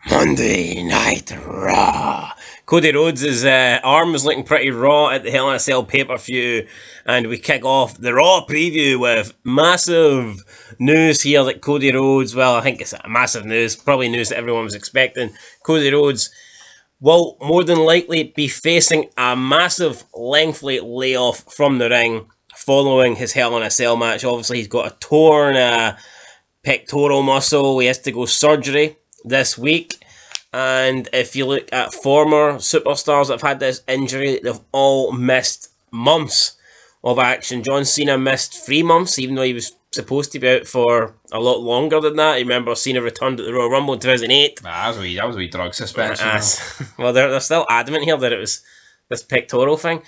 Monday Night Raw. Cody Rhodes' arm was looking pretty raw at the Hell in a Cell pay-per-view, and we kick off the Raw preview with massive news here that Cody Rhodes, well, I think it's massive news, probably news that everyone was expecting. Cody Rhodes will more than likely be facing a massive lengthy layoff from the ring following his Hell in a Cell match. Obviously, he's got a torn pectoral muscle. He has to go surgery this week. And if you look at former superstars that have had this injury, they've all missed months of action. John Cena missed 3 months, even though he was supposed to be out for a lot longer than that. You remember Cena returned at the Royal Rumble in 2008. That was a wee drug suspension. Well, they're still adamant here that it was this pectoral thing.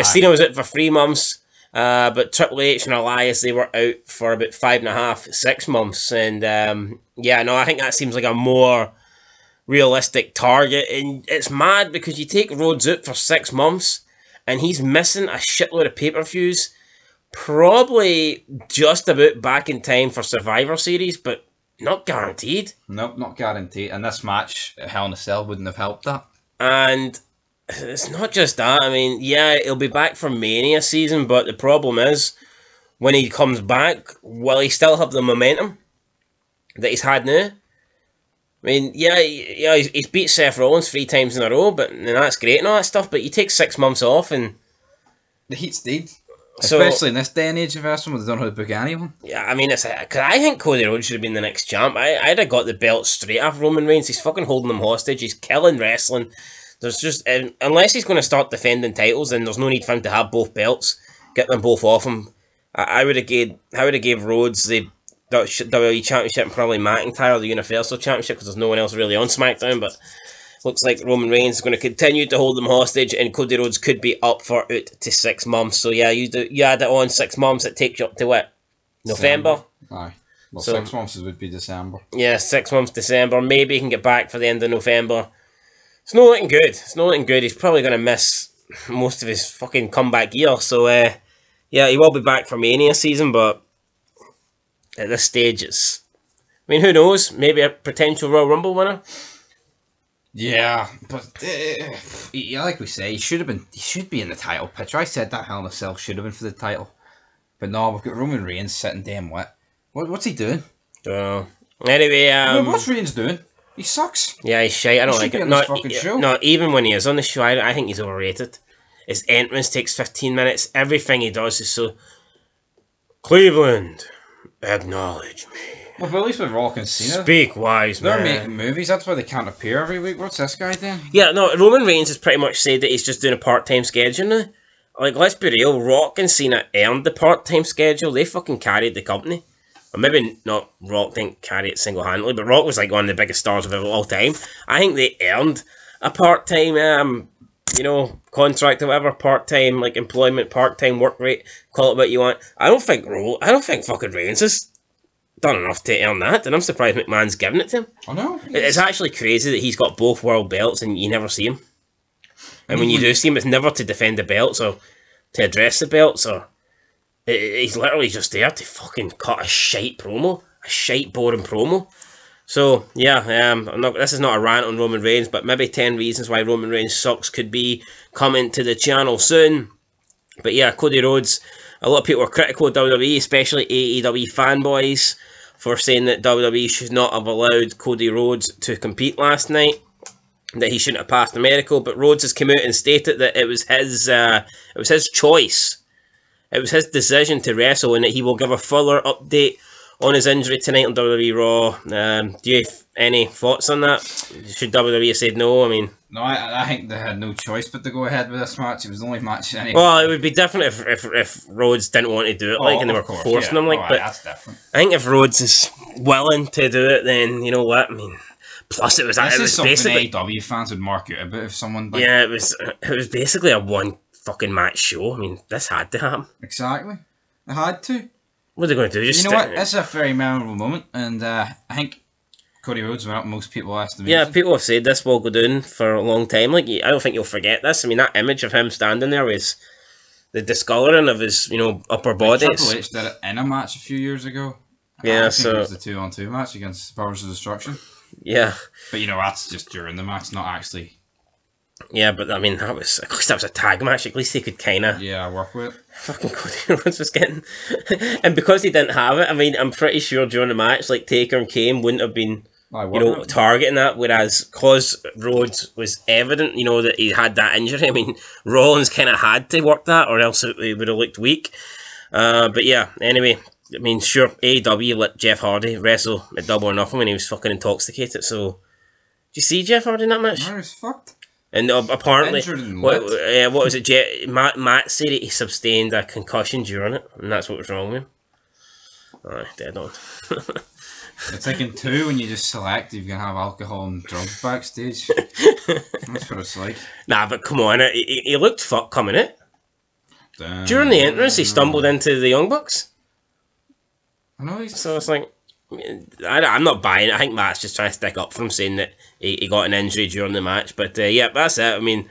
Cena was out for 3 months. But Triple H and Elias, they were out for about 5.5, 6 months. And I think that seems like a more realistic target. And it's mad because you take Rhodes out for 6 months and he's missing a shitload of pay-per-views. Probably just about back in time for Survivor Series, but not guaranteed. Nope, not guaranteed. And this match at Hell in a Cell wouldn't have helped that. And it's not just that. I mean, yeah, he'll be back for Mania season, but the problem is, when he comes back, will he still have the momentum that he's had now? I mean, he's beat Seth Rollins 3 times in a row, and that's great and all that stuff, but you take 6 months off and the heat's dead. Especially in this day and age of wrestling, they don't know how to book anyone. Yeah, I mean, cause I think Cody Rhodes should have been the next champ. I'd have got the belt straight off Roman Reigns. He's fucking holding them hostage. He's killing wrestling. There's just, unless he's going to start defending titles, then there's no need for him to have both belts. Get them both off him. I would have gave Rhodes the WWE Championship and probably McIntyre the Universal Championship because there's no one else really on SmackDown. But looks like Roman Reigns is going to continue to hold them hostage, and Cody Rhodes could be up for out to 6 months. So yeah, you add it on 6 months, it takes you up to what? November? Aye. Well, so, 6 months would be December. Yeah, 6 months December. Maybe he can get back for the end of November. It's not looking good. It's not looking good. He's probably going to miss most of his fucking comeback year. So, he will be back for Mania season, but at this stage, it's... I mean, who knows? Maybe a potential Royal Rumble winner? Yeah, but like we say, he should be in the title picture. I said that Hell in a Cell should have been for the title. But no, we've got Roman Reigns sitting damn wet. What's he doing? Anyway, what's Reigns doing? He sucks. Yeah, he's shite. I don't like it. No, even when he is on the show, I think he's overrated. His entrance takes 15 minutes. Everything he does is so... Cleveland, acknowledge me. Well, but at least with Rock and Cena, speak wise, man. They're making movies. That's why they can't appear every week. What's this guy doing? Yeah, no, Roman Reigns has pretty much said that he's just doing a part-time schedule now. Like, let's be real, Rock and Cena earned the part-time schedule. They fucking carried the company. Or maybe not, Rock didn't carry it single-handedly, but Rock was like one of the biggest stars of all time. I think they earned a part-time, contract or whatever, part-time, like, employment, part-time work rate, call it what you want. I don't think fucking Reigns has done enough to earn that, and I'm surprised McMahon's giving it to him. I know. It's actually crazy that he's got both world belts and you never see him. And when you do see him, it's never to defend the belts or to address the belts, or he's literally just there to fucking cut a shite promo, a shite boring promo. So yeah, this is not a rant on Roman Reigns, but maybe 10 reasons why Roman Reigns sucks could be coming to the channel soon. But yeah, Cody Rhodes. A lot of people were critical of WWE, especially AEW fanboys, for saying that WWE should not have allowed Cody Rhodes to compete last night, that he shouldn't have passed the medical. But Rhodes has come out and stated that it was his choice, it was his decision to wrestle, and that he will give a fuller update on his injury tonight on WWE Raw. Do you have any thoughts on that? Should WWE have said no? I mean, no, I think they had no choice but to go ahead with this match. It was the only match anyway. Well, it would be different if Rhodes didn't want to do it, and they were forcing him, but that's different. I think if Rhodes is willing to do it, then you know what I mean. Plus, it was basically AEW fans would mark out about if someone. Yeah, it was basically a one fucking match show. I mean, this had to happen. Exactly, it had to. What are they going to do? You know what? It's a very memorable moment, and I think Cody Rhodes went up most people estimated. Yeah, people have said this will go down for a long time. Like, I don't think you'll forget this. I mean, that image of him standing there was the discolouring of his, upper body. Triple H did it in a match a few years ago. Yeah, I think it was the 2-on-2 match against Powers of Destruction. Yeah. But you know, that's just during the match, not actually. Yeah, but I mean, at least that was a tag match. At least they could kind of work with it. fucking Cody Rhodes was getting, and because he didn't have it, I mean, I'm pretty sure during the match, like Taker and Kane wouldn't have been, targeting that. Whereas, cause Rhodes was evident, that he had that injury. I mean, Rollins kind of had to work that, or else he would have looked weak. But yeah, anyway, I mean, sure, AEW let Jeff Hardy wrestle at Double or Nothing when he was fucking intoxicated. So, did you see Jeff Hardy in that match? No, he was fucked. And apparently, what was it? Matt said he sustained a concussion during it, and that's what was wrong with him. Aye, dead on. It's like in 2 when you just select if you can have alcohol and drugs backstage. That's what it's like. Nah, but come on, he looked fucked coming out. During the entrance, he stumbled into the Young Bucks. I know. So it's like, I'm not buying it. I think Matt's just trying to stick up for him, saying that he got an injury during the match. But yeah, that's it. I mean,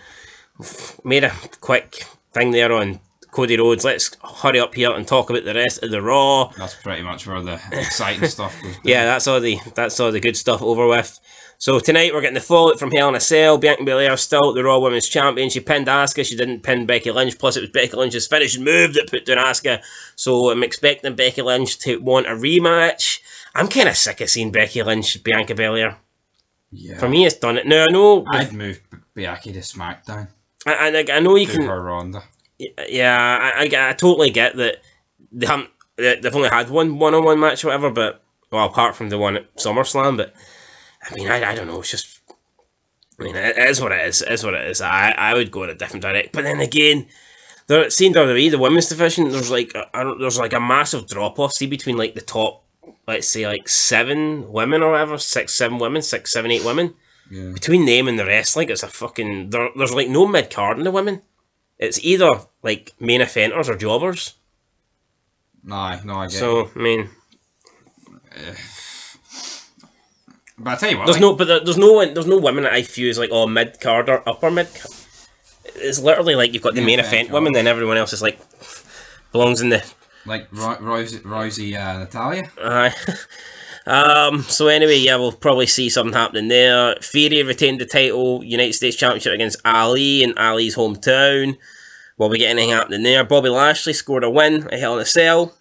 made a quick thing there on Cody Rhodes. Let's hurry up here and talk about the rest of the Raw. That's pretty much where the exciting stuff goes down. Yeah, that's all the good stuff over with. So tonight we're getting the fallout from Hell in a Cell. Bianca Belair still the Raw Women's Champion. She pinned Asuka. She didn't pin Becky Lynch. Plus it was Becky Lynch's finishing move that put down Asuka. So I'm expecting Becky Lynch to want a rematch. I'm kind of sick of seeing Becky Lynch, Bianca Belair. Yeah. For me, it's done it. Now I know I'd move Becky to SmackDown. I know you can. Her Ronda. Yeah, I totally get that they've only had one-on-one match or whatever, but well, apart from the one at SummerSlam, but I mean, I don't know. It's just, I mean, it is what it is. It is what it is. I would go in a different direction, but then again, seeing WWE, the women's division, there's like a massive drop off. See between like the top, let's say like 7 women or whatever, 6, 7 women, 6, 7, 8 women. Yeah. Between them and the rest, like it's a fucking there's like no mid card in the women. It's either like main eventers or jobbers. No, I get so it. I mean, but I tell you what, there's no women that I view as like mid card or upper mid. It's literally like you've got the main event women, then everyone else is like belongs in the like Rousey Natalia. So anyway, yeah, we'll probably see something happening there. Theory retained the title, United States Championship against Ali in Ali's hometown. Will we get anything happening there? Bobby Lashley scored a win at Hell in a Cell.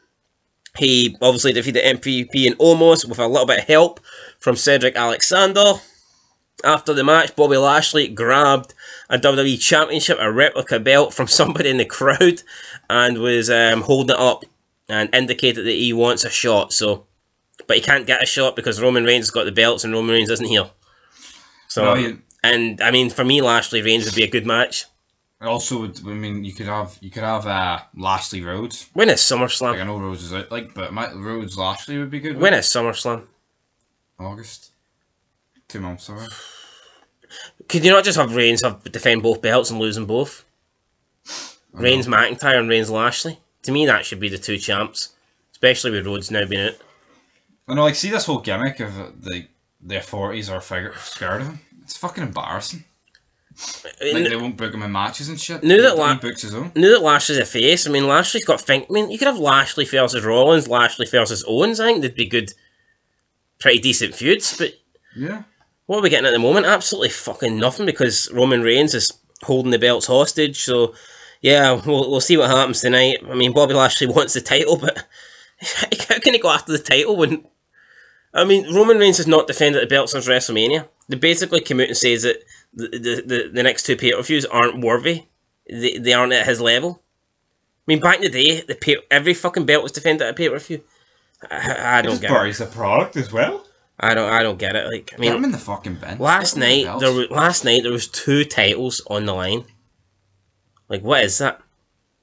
He obviously defeated MVP and Omos with a little bit of help from Cedric Alexander. After the match, Bobby Lashley grabbed a WWE Championship, a replica belt from somebody in the crowd, and was holding it up and indicated that he wants a shot. So, but he can't get a shot because Roman Reigns has got the belts and Roman Reigns isn't here. So, and I mean, for me, Lashley Reigns would be a good match. Also, I mean, you could have Lashley Rhodes. When is SummerSlam? Like, I know Rhodes is out, but Rhodes Lashley would be good. When is SummerSlam? August. 2 months away. Could you not just have Reigns defend both belts and lose them both? Reigns McIntyre and Reigns Lashley. To me, that should be the 2 champs, especially with Rhodes now being out. I know, like, see this whole gimmick of the authorities are scared of him. It's fucking embarrassing. Like, they won't book him in matches and shit. Now that books his own. Now that Lashley's a face, I mean, Lashley's got think. I mean, you could have Lashley versus Rollins, Lashley versus Owens. I think they'd be good, pretty decent feuds. But yeah, what are we getting at the moment? Absolutely fucking nothing, because Roman Reigns is holding the belts hostage. So yeah, we'll see what happens tonight. I mean, Bobby Lashley wants the title, but how can he go after the title when? I mean, Roman Reigns has not defended the belt since WrestleMania. They basically come out and says that the next 2 pay-per-views aren't worthy. They aren't at his level. I mean, back in the day, every fucking belt was defended at a pay-per-view. I don't get it. Buries the product as well. I don't get it. Like, I mean, get him in the fucking bench. Last night there was 2 titles on the line. Like, what is that?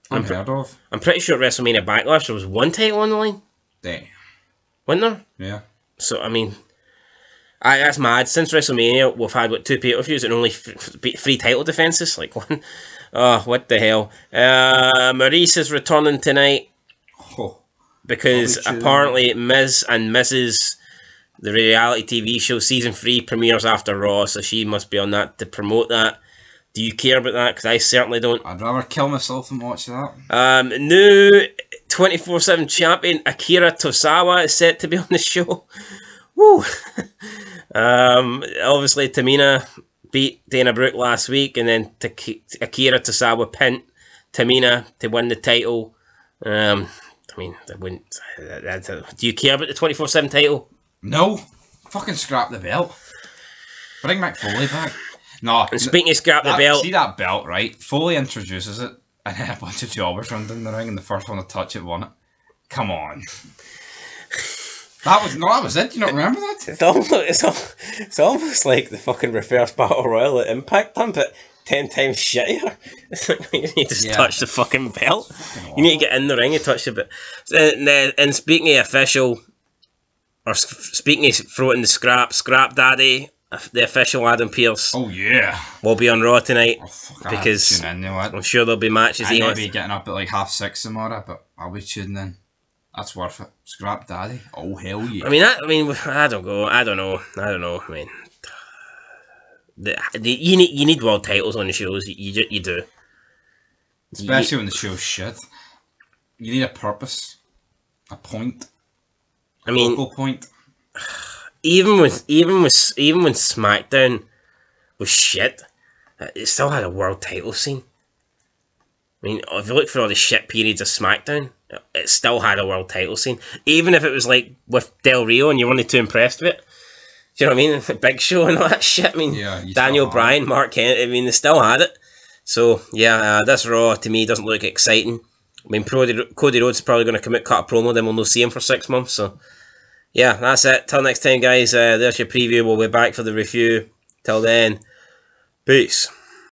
Unheard of. I'm pretty sure at WrestleMania Backlash there was 1 title on the line. Damn. Wasn't there? Yeah. So I mean, that's mad. Since WrestleMania, we've had 2 pay-per-views and only 3 title defenses. Like, one, oh, what the hell? Maurice is returning tonight because apparently Miz and Mrs. the reality TV show season 3 premieres after Raw, so she must be on that to promote that. Do you care about that? Because I certainly don't. I'd rather kill myself than watch that. New 24/7 champion Akira Tozawa is set to be on the show. Woo! Obviously, Tamina beat Dana Brooke last week, and then Akira Tozawa pinned Tamina to win the title. I mean, I wouldn't. Do you care about the 24/7 title? No. Fucking scrap the belt. Bring Mick Foley back. No. And speaking of scrap the belt, see that belt, right? Foley introduces it, and then a bunch of jobbers run down the ring, and the first one to touch it won it. Come on. That was it. Do you not remember that? It's almost like the fucking reverse battle royal at Impact done, but 10 times shittier. It's like you need to touch the fucking belt. You need to get in the ring and touch the belt. And speaking of official, or speaking of throwing the scrap daddy, the official Adam Pearce. Oh yeah, will be on Raw tonight because I'm sure there'll be matches. I may be getting up at like 6:30 tomorrow, but I'll be tuning in. That's worth it. Scrap daddy. Oh hell yeah. I mean, I don't know. I mean, you need world titles on the shows. You do. Especially when the show's shit. You need a purpose, a point. I mean, focal point. Even when SmackDown was shit, it still had a world title scene. I mean, if you look for all the shit periods of SmackDown, it still had a world title scene. Even if it was like with Del Rio and you weren't too impressed with it. Do you know what I mean? The Big Show and all that shit. I mean, Daniel Bryan, Mark Kent, I mean, they still had it. So, yeah, this Raw, to me, doesn't look exciting. I mean, Cody Rhodes is probably going to cut a promo, then we'll not see him for 6 months. So, yeah, that's it. Till next time, guys. There's your preview. We'll be back for the review. Till then, peace.